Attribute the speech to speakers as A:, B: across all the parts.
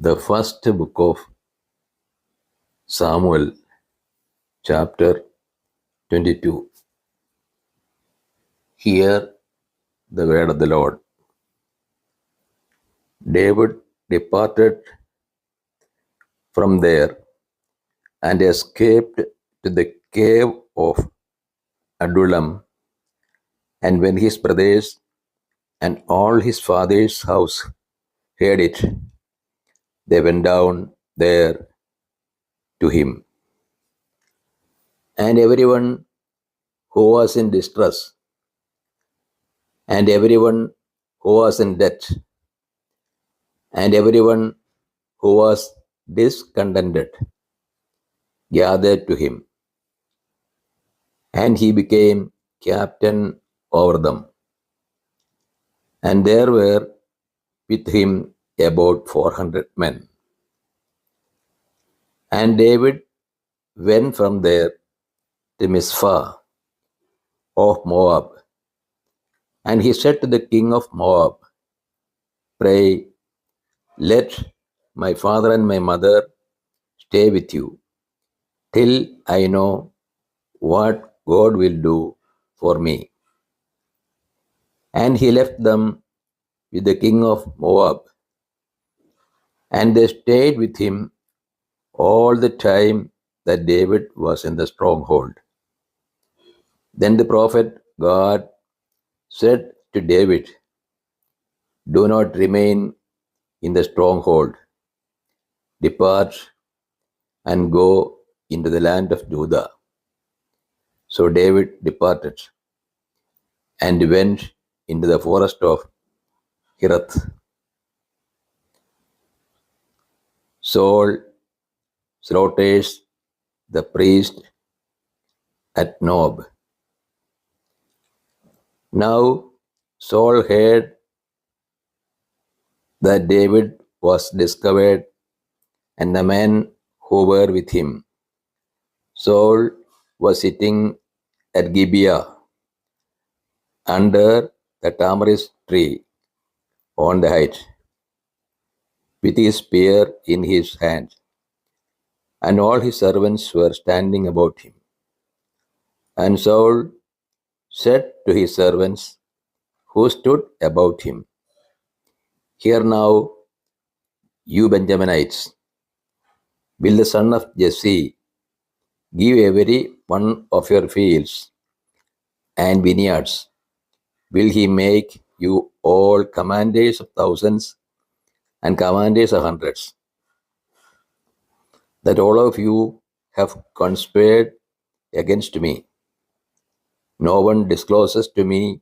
A: The first book of Samuel, chapter 22. Hear the word of the Lord. David departed from there and escaped to the cave of Adullam. And when his brothers and all his father's house heard it, they went down there to him. And everyone who was in distress, and everyone who was in debt, and everyone who was discontented gathered to him, and he became captain over them. And there were with him about 400 men. And David went from there to Mizpah of Moab, and he said to the king of Moab, Pray, let my father and my mother stay with you, till I know what God will do for me. And he left them with the king of Moab, and they stayed with him all the time that David was in the stronghold. Then the prophet God said to David, Do not remain in the stronghold. Depart and go into the land of Judah. So David departed and went into the forest of Hirath. Saul slaughters the priest at Nob. Now Saul heard that David was discovered and the men who were with him. Saul was sitting at Gibeah under the tamarisk tree on the height, with his spear in his hand, and all his servants were standing about him. And Saul said to his servants who stood about him, Hear now, you Benjaminites, will the son of Jesse give every one of your fields and vineyards? Will he make you all commanders of thousands and commanders of hundreds, that all of you have conspired against me? No one discloses to me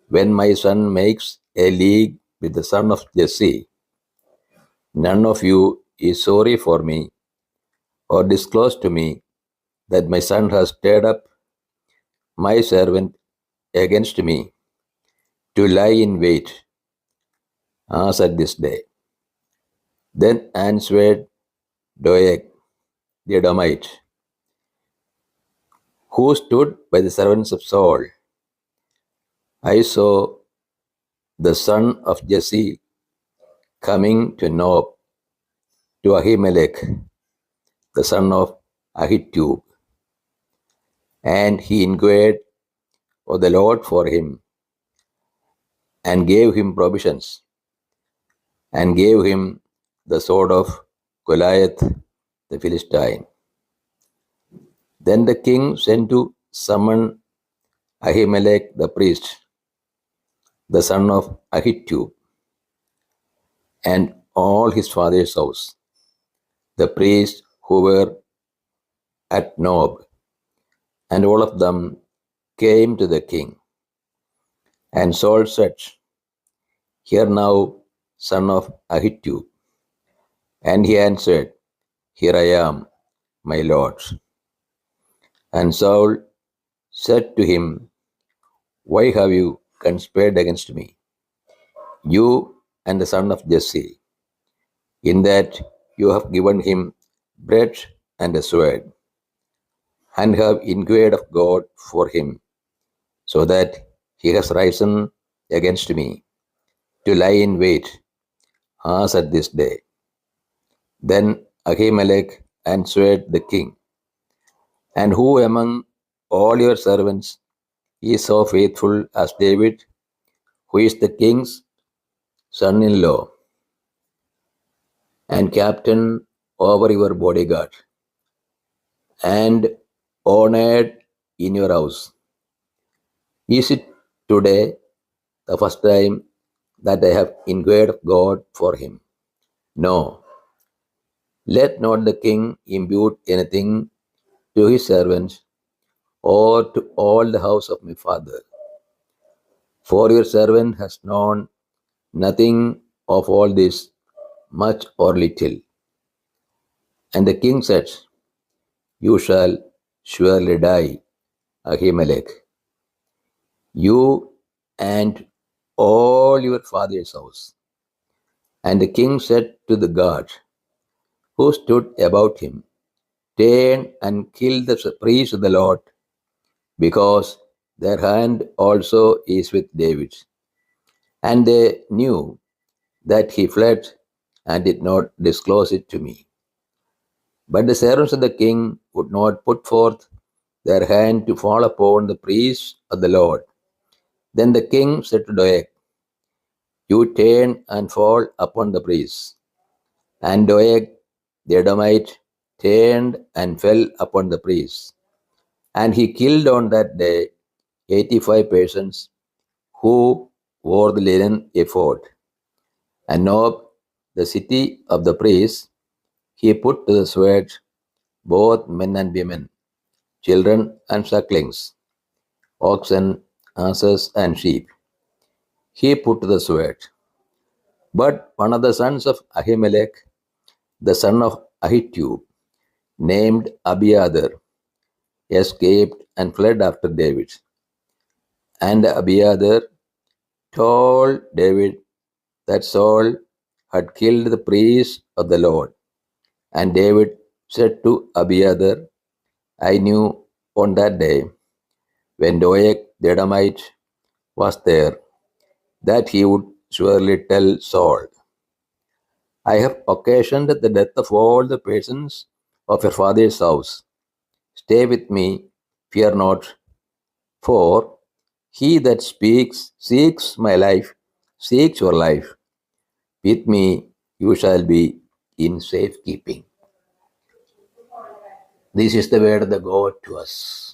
A: when my son makes a league with the son of Jesse. None of you is sorry for me or disclose to me that my son has stirred up my servant against me to lie in wait, as at this day. Then answered Doeg the Edomite, who stood by the servants of Saul, I saw the son of Jesse coming to Nob, to Ahimelech, the son of Ahitub, and he inquired of the Lord for him, and gave him provisions, and gave him the sword of Goliath the Philistine. Then the king sent to summon Ahimelech the priest, the son of Ahitub, and all his father's house, the priests who were at Nob, and all of them came to the king. And Saul said, Hear now, son of Ahitub. And he answered, Here I am, my lord. And Saul said to him, Why have you conspired against me, you and the son of Jesse, in that you have given him bread and a sword, and have inquired of God for him, so that he has risen against me to lie in wait, as at this day? Then Ahimelech answered the king, "And who among all your servants is so faithful as David, who is the king's son in law and captain over your bodyguard, and honored in your house? Is it today the first time that I have inquired of God for him? No, let not the king impute anything to his servants or to all the house of my father. For your servant has known nothing of all this, much or little." And the king said, "You shall surely die, Ahimelech, you and all your father's house." And the king said to the guard who stood about him, "Turn and kill the priest of the Lord, because their hand also is with David." And they knew that he fled and did not disclose it to me. But the servants of the king would not put forth their hand to fall upon the priests of the Lord. Then the king said to Doeg, "You turn and fall upon the priests." And Doeg the Edomite turned and fell upon the priests. And he killed on that day 85 persons who wore the linen ephod. And Nob, the city of the priests, he put to the sword both men and women, children and sucklings, oxen, asses, and sheep. He put to the sword. But one of the sons of Ahimelech, the son of Ahitub, named Abiathar, escaped and fled after David. And Abiathar told David that Saul had killed the priests of the Lord. And David said to Abiathar, "I knew on that day, when Doeg the Edomite was there, that he would surely tell Saul, 'I have occasioned the death of all the persons of your father's house. Stay with me, fear not, for he that seeks my life, seeks your life. With me you shall be in safekeeping.'" This is the word of the God to us.